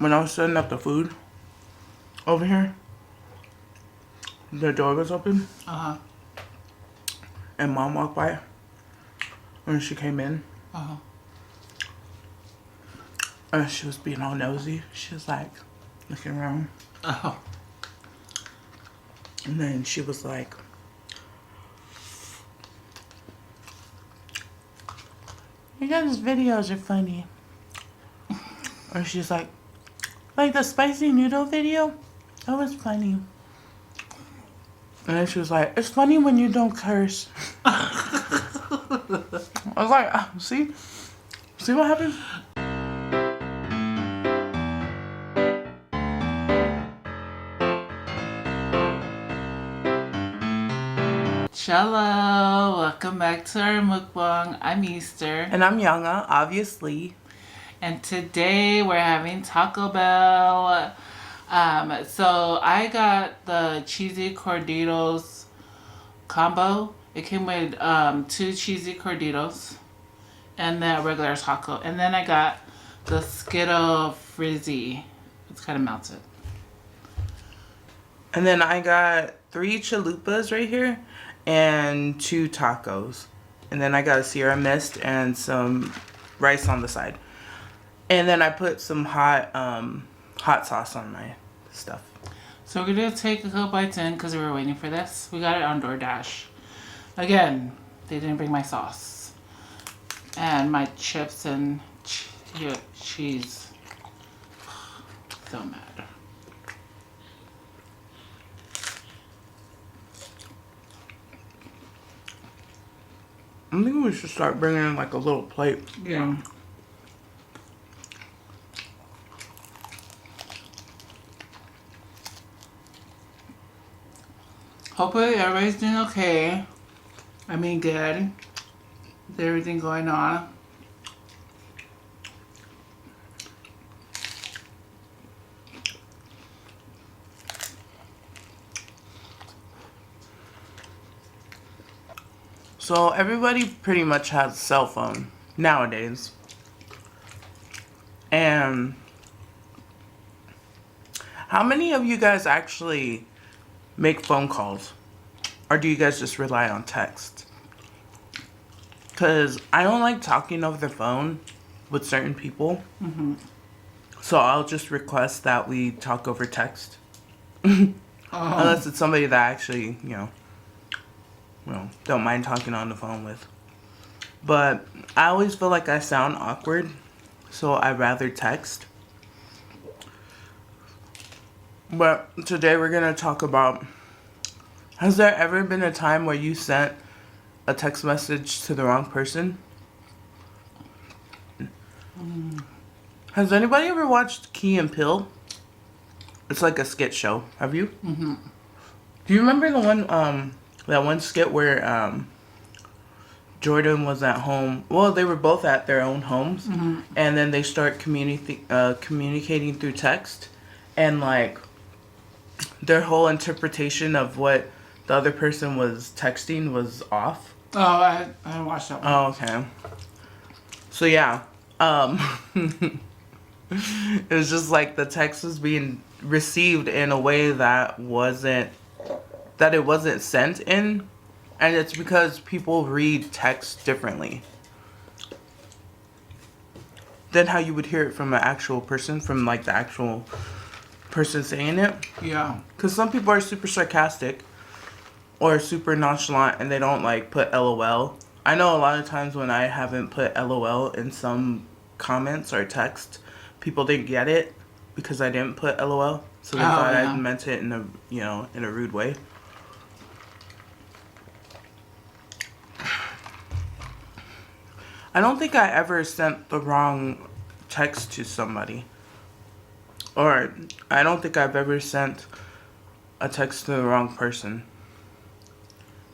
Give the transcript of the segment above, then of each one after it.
when I was setting up the food over here, the door was open. And Mom walked by when she came in. And she was being all nosy. She was like looking around. And then she was like, "You guys' videos are funny." Or she's like the spicy noodle video? That was funny. And then she was like, "It's funny when you don't curse." I was like, see? See what happened? Hello, welcome back to our mukbang. I'm Easter. And I'm Yanga, obviously. And today we're having Taco Bell. So I got the cheesy corditos combo. It came with 2 cheesy corditos and the regular taco. And then I got the Skittle Frizzy. It's kind of melted. And then I got 3 chalupas right here and 2 tacos. And then I got a Sierra Mist and some rice on the side. And then I put some hot sauce on my stuff. So we're gonna take a couple bites in because we were waiting for this. We got it on DoorDash. Again, they didn't bring my sauce. And my chips and cheese. So mad. I think we should start bringing in like a little plate. Yeah. Hopefully everybody's doing okay. I mean, good. Is everything going on? So everybody pretty much has a cell phone nowadays. And how many of you guys actually make phone calls? Or do you guys just rely on text? Because I don't like talking over the phone with certain people. So I'll just request that we talk over text. Unless it's somebody that actually, don't mind talking on the phone with. But I always feel like I sound awkward, so I'd rather text. But today we're going to talk about, has there ever been a time where you sent a text message to the wrong person? Has anybody ever watched Key and Peele? It's like a skit show. Have you? Do you remember the one, that one skit where Jordan was at home? Well, they were both at their own homes, and then they start communicating through text, and like their whole interpretation of what the other person was texting was off. Oh, I haven't watched that one. Oh, okay. So yeah, it was just like the text was being received in a way that it wasn't sent in, and it's because people read text differently than how you would hear it from an actual person, from like the actual person saying it. Yeah. Because some people are super sarcastic or super nonchalant and they don't like put LOL. I know a lot of times when I haven't put LOL in some comments or text, people didn't get it because I didn't put LOL. So they thought I meant it in a in a rude way. I don't think I ever sent the wrong text to somebody. Or I don't think I've ever sent a text to the wrong person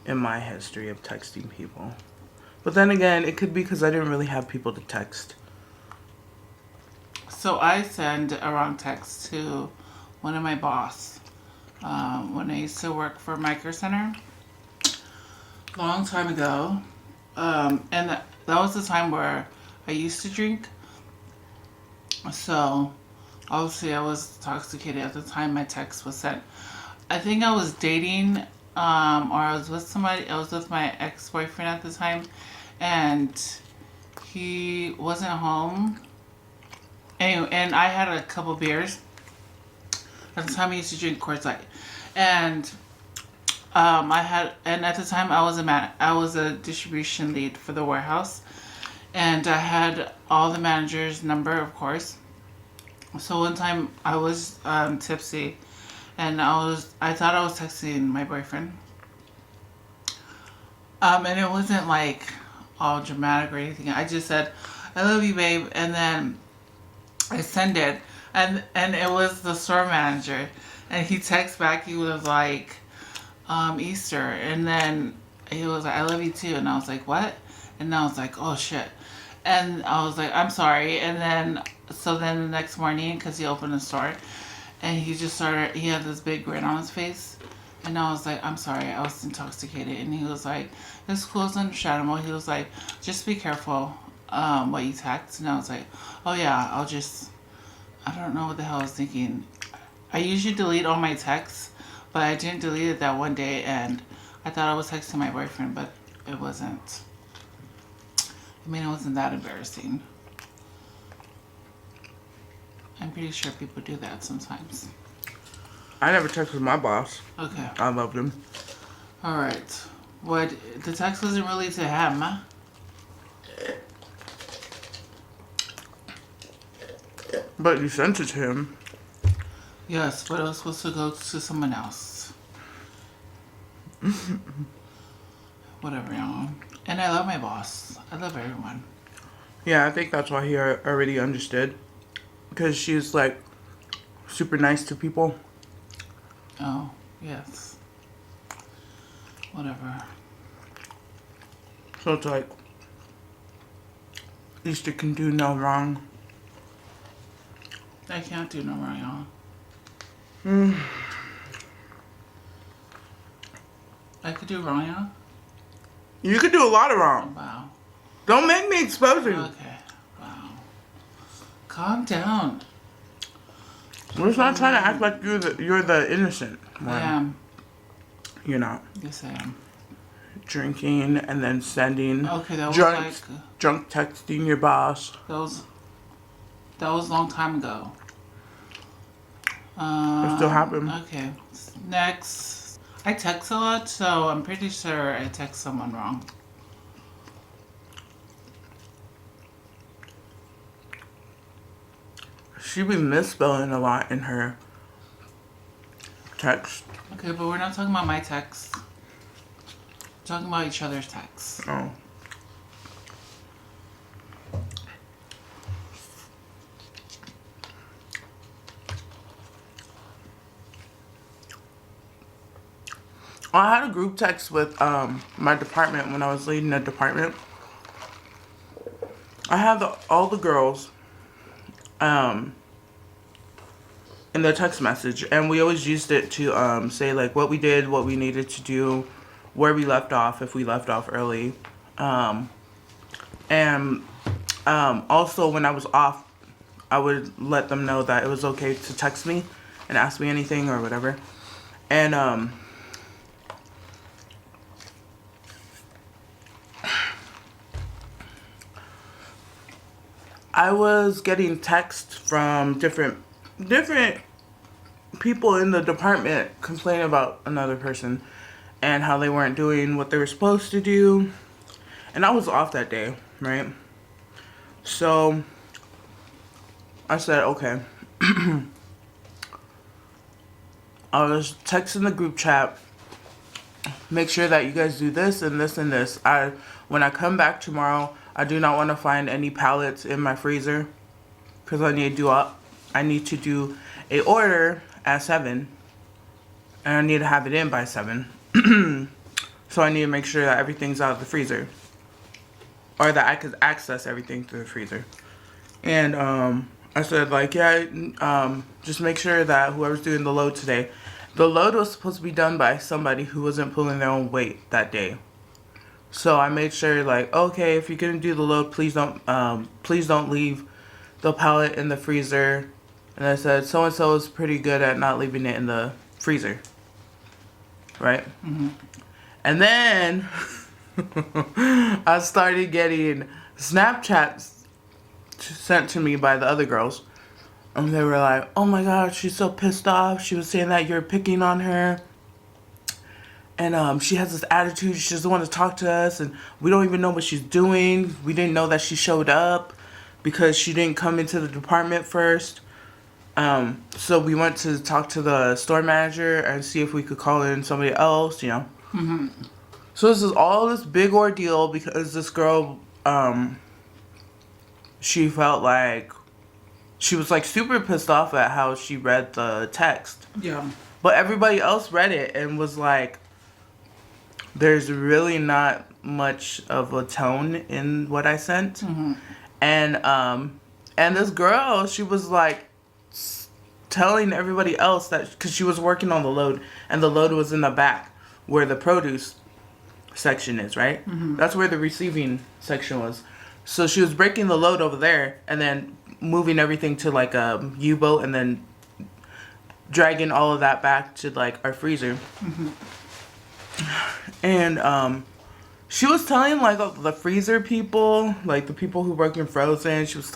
in my history of texting people. But then again, it could be because I didn't really have people to text. So I send a wrong text to one of my boss when I used to work for Micro Center a long time ago. And that was the time where I used to drink. So Obviously, I was intoxicated at the time my text was sent. I think I was dating, or I was with somebody. I was with my ex-boyfriend at the time, and he wasn't home. Anyway, and I had a couple beers. At the time, I used to drink Coors Light, and and at the time, I was a distribution lead for the warehouse, and I had all the managers' number, of course. So one time I was tipsy, and I thought I was texting my boyfriend, and it wasn't like all dramatic or anything. I just said, "I love you, babe," and then I sent it, and it was the store manager, and he texted back. He was like, Easter, and then he was like, "I love you too," and I was like, "What?" And I was like, "Oh shit," and I was like, "I'm sorry," and then so then the next morning, because he opened the store, and he had this big grin on his face, and I was like, "I'm sorry, I was intoxicated," and he was like, "It's cool, it's understandable." He was like, "Just be careful what you text," and I was like, "Oh yeah, I don't know what the hell I was thinking." I usually delete all my texts, but I didn't delete it that one day, and I thought I was texting my boyfriend, but it wasn't. I mean, it wasn't that embarrassing. I'm pretty sure people do that sometimes. I never texted my boss. Okay. I loved him. Alright. What, the text wasn't really to him, huh? But you sent it to him. Yes, but it was supposed to go to someone else. Whatever, y'all. And I love my boss. I love everyone. Yeah, I think that's why he already understood. Because she's like super nice to people. Oh, yes. Whatever. So it's like, Easter can do no wrong. I can't do no wrong, y'all. I could do wrong, y'all? You could do a lot of wrong. Wow. Don't make me expose you. Okay. Wow. Calm down. We're just not trying to act like you're the innocent one. I am. You're not. Yes, I am. Drinking and then sending Okay, that was drunk texting your boss. that was a long time ago. It still happened. Okay. Next. I text a lot, so I'm pretty sure I text someone wrong. She be misspelling a lot in her text. Okay, but we're not talking about my texts. We're talking about each other's texts. Oh. I had a group text with my department when I was leading a department. I had all the girls in the text message, and we always used it to say like what we did, what we needed to do, where we left off if we left off early, and also when I was off, I would let them know that it was okay to text me and ask me anything or whatever. And I was getting texts from different people in the department complaining about another person and how they weren't doing what they were supposed to do. And I was off that day, right? So I said, okay. I was texting the group chat, make sure that you guys do this and this and this. When I come back tomorrow, I do not want to find any pallets in my freezer because I need to do a order at 7 and I need to have it in by 7. So I need to make sure that everything's out of the freezer or that I could access everything through the freezer. And I said like, yeah, just make sure that whoever's doing the load today, the load was supposed to be done by somebody who wasn't pulling their own weight that day. So I made sure like, okay, if you're gonna do the load, please don't leave the pallet in the freezer And I said, so-and-so is pretty good at not leaving it in the freezer. Right? Mm-hmm. And then I started getting Snapchats sent to me by the other girls. And they were like, oh my god, she's so pissed off. She was saying that you're picking on her. And she has this attitude. She doesn't want to talk to us. And we don't even know what she's doing. We didn't know that she showed up because she didn't come into the department first. So we went to talk to the store manager and see if we could call in somebody else, you know. Mm-hmm. So this is all this big ordeal because this girl, she felt like she was like super pissed off at how she read the text. Yeah. But everybody else read it and was like, there's really not much of a tone in what I sent. Mm-hmm. And this girl, she was like telling everybody else that, because she was working on the load, and the load was in the back where the produce section is, right? Mm-hmm. That's where the receiving section was. So she was breaking the load over there and then moving everything to like a U-boat and then dragging all of that back to like our freezer. Mm-hmm. And she was telling like the freezer people, like the people who work in frozen, she was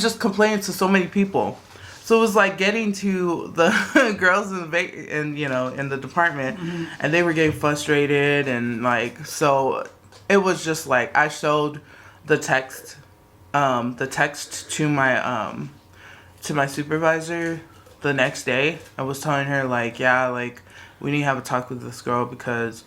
just complaining to so many people. So it was like getting to the girls in the department, Mm-hmm. and they were getting frustrated, and like, so it was just like I showed the text to my supervisor the next day. I was telling her like, yeah, like we need to have a talk with this girl because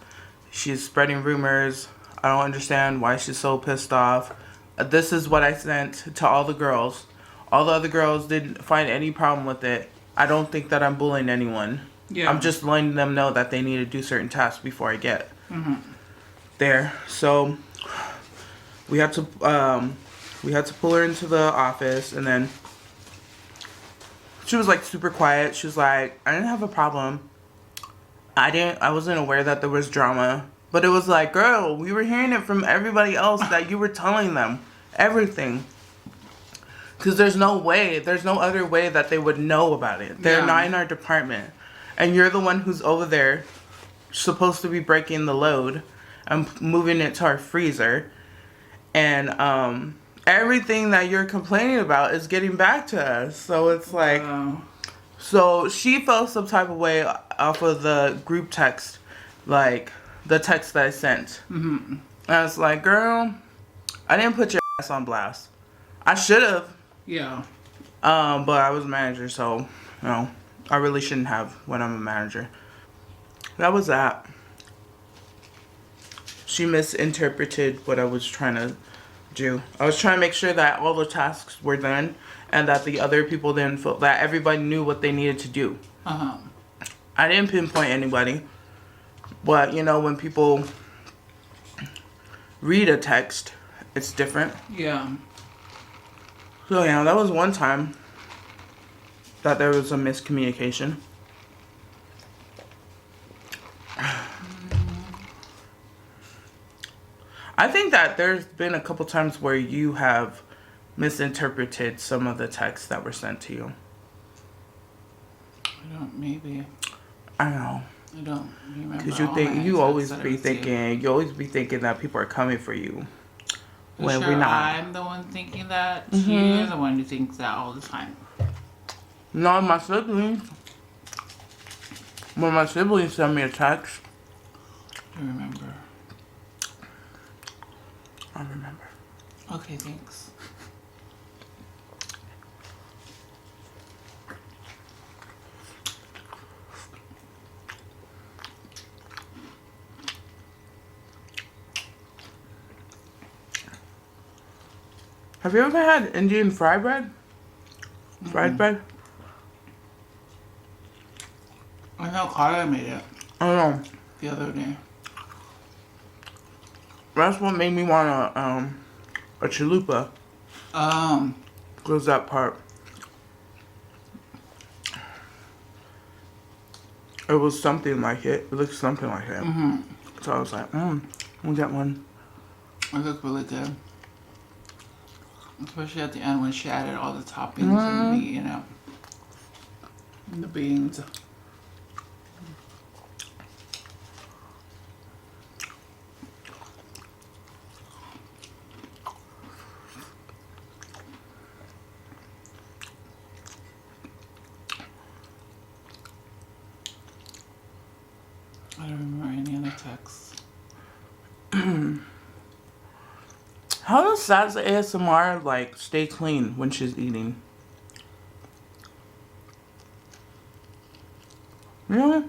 she's spreading rumors. I don't understand why she's so pissed off. This is what I sent to all the girls. All the other girls didn't find any problem with it. I don't think that I'm bullying anyone. Yeah. I'm just letting them know that they need to do certain tasks before I get there. So we had to pull her into the office, and then she was like super quiet. She was like, I didn't have a problem. I wasn't aware that there was drama. But it was like, girl, we were hearing it from everybody else that you were telling them everything. Because there's no other way that they would know about it. They're not in our department. And you're the one who's over there supposed to be breaking the load and moving it to our freezer. And everything that you're complaining about is getting back to us. So it's like... So she felt some type of way off of the group text, like the text that I sent. Mm-hmm. And I was like, girl, I didn't put your ass on blast. I should have. Yeah. But I was a manager, so, I really shouldn't have when I'm a manager. That was that. She misinterpreted what I was trying to do. I was trying to make sure that all the tasks were done and that the other people didn't feel that everybody knew what they needed to do. Uh-huh. I didn't pinpoint anybody. But, when people read a text, it's different. Yeah. So, yeah, that was one time that there was a miscommunication. I think that there's been a couple times where you have misinterpreted some of the texts that were sent to you. Maybe. I know. I don't remember. Because you always be thinking that people are coming for you. When we're not. I'm the one thinking that. You're the one who thinks that all the time. No, my siblings. When my siblings send me a text. I remember. I remember. Okay, thanks. Have you ever had Indian fry bread? Fried bread? I know Carla made it I don't know. the other day. That's what made me want a chalupa. Was that part. It was something like it. It looked something like it. So I was like, we'll get one. It looked really good. Especially at the end when she added all the toppings and the meat, The beans. I don't remember any other texts. How does Saz ASMR like stay clean when she's eating? Really?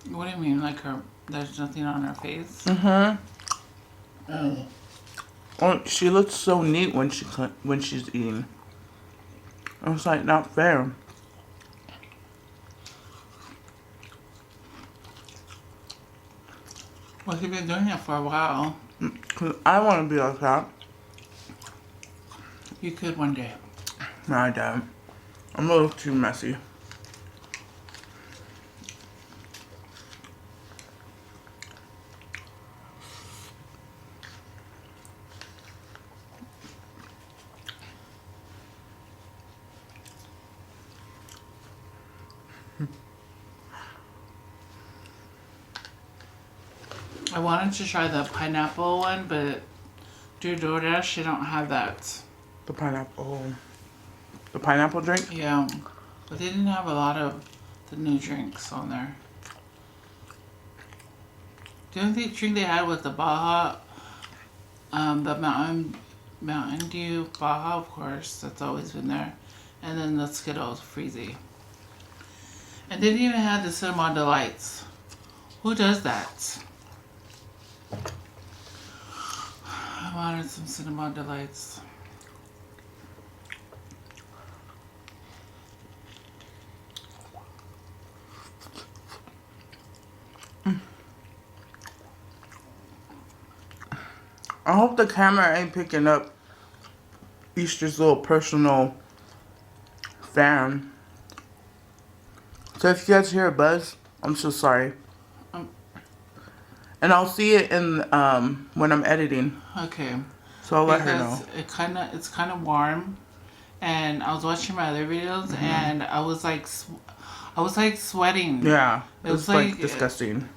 What do you mean? Like there's nothing on her face? Mm-hmm. Oh. Oh, she looks so neat when she's eating. It's like not fair. Well, she's been doing it for a while. 'Cause I want to be like that. You could one day. No, I don't. I'm a little too messy. I wanted to try the pineapple one, but through DoorDash, they don't have that. The pineapple. The pineapple drink? Yeah, but they didn't have a lot of the new drinks on there. The only drink they had was the Baja, the Mountain Dew Baja, of course, that's always been there, and then the Skittles Freezy. And they didn't even have the Cinnamon Delights. Who does that? I wanted some Cinnamon Delights. I hope the camera ain't picking up Easter's little personal fan. So if you guys hear a buzz, I'm so sorry. And I'll see it in when I'm editing. Okay. So I'll let her know. It's kind of warm, and I was watching my other videos, and I was like sweating. Yeah, It was like like disgusting.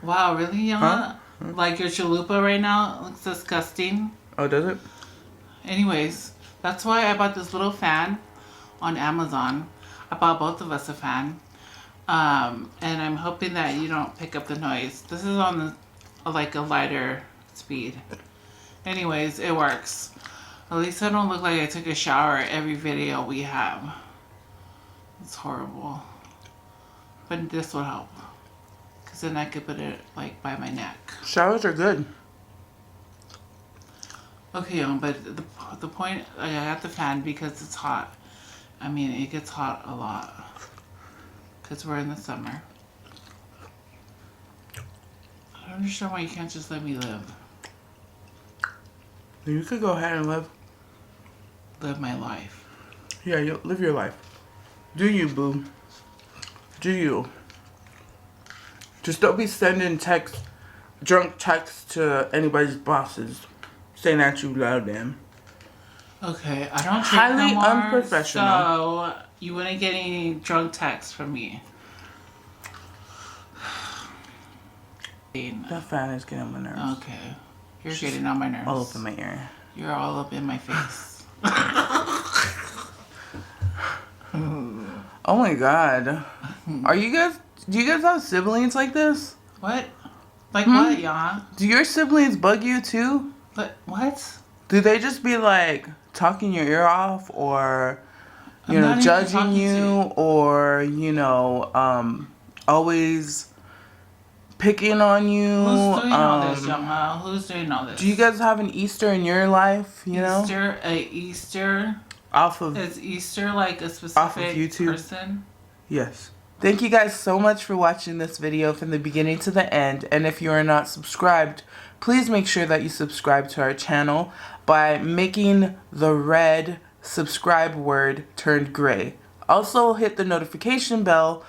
Wow, really, Yama? Huh? Like your chalupa right now looks disgusting. Oh, does it? Anyways, that's why I bought this little fan on Amazon. I bought both of us a fan. And I'm hoping that you don't pick up the noise. This is on like a lighter speed. Anyways, it works. At least I don't look like I took a shower every video we have. It's horrible. But this will help. Because then I could put it like by my neck. Showers are good. Okay, but the point, I got the fan because it's hot. I mean, it gets hot a lot. Because we're in the summer. I don't understand why you can't just let me live. You could go ahead and live my life. Yeah, you live your life. Do you, boo? Do you? Just don't be sending drunk texts to anybody's bosses saying that you love them. Okay, I don't drink Highly no more, unprofessional. So you wouldn't get any drunk texts from me. That fan is getting on my nerves. Okay, you're getting on my nerves. All up in my ear. You're all up in my face. Oh my god. Do you guys have siblings like this? What? Like what, y'all? Do your siblings bug you too? But what? Do they just be like talking your ear off, or I'm not even judging talking to you, or always picking on you? Who's doing all this, Yama? Who's doing all this? Do you guys have an Easter in your life? Easter. Off of Is Easter like a specific YouTube? person? Yes. Thank you guys so much for watching this video from the beginning to the end. And if you are not subscribed, please make sure that you subscribe to our channel by making the red subscribe word turned gray. Also hit the notification bell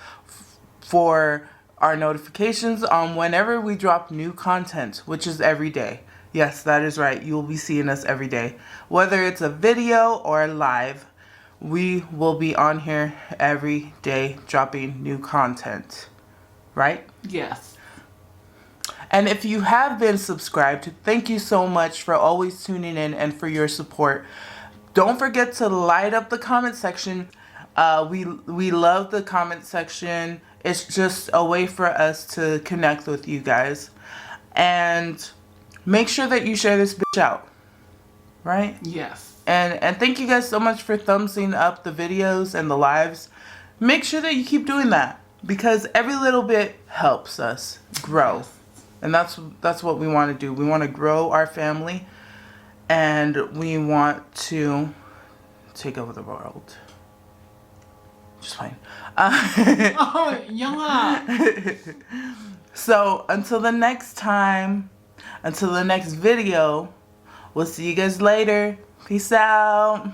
for our notifications on whenever we drop new content, which is every day. Yes, that is right. You will be seeing us every day. Whether it's a video or live, we will be on here every day dropping new content. Right? Yes. And if you have been subscribed, thank you so much for always tuning in and for your support. Don't forget to light up the comment section. We love the comment section. It's just a way for us to connect with you guys. And make sure that you share this bitch out. Right? Yes. And thank you guys so much for thumbsing up the videos and the lives. Make sure that you keep doing that, because every little bit helps us grow. Yes. And that's what we want to do. We want to grow our family, and we want to take over the world. Just fine. Oh, yeah. So until the next time, until the next video, we'll see you guys later. Peace out.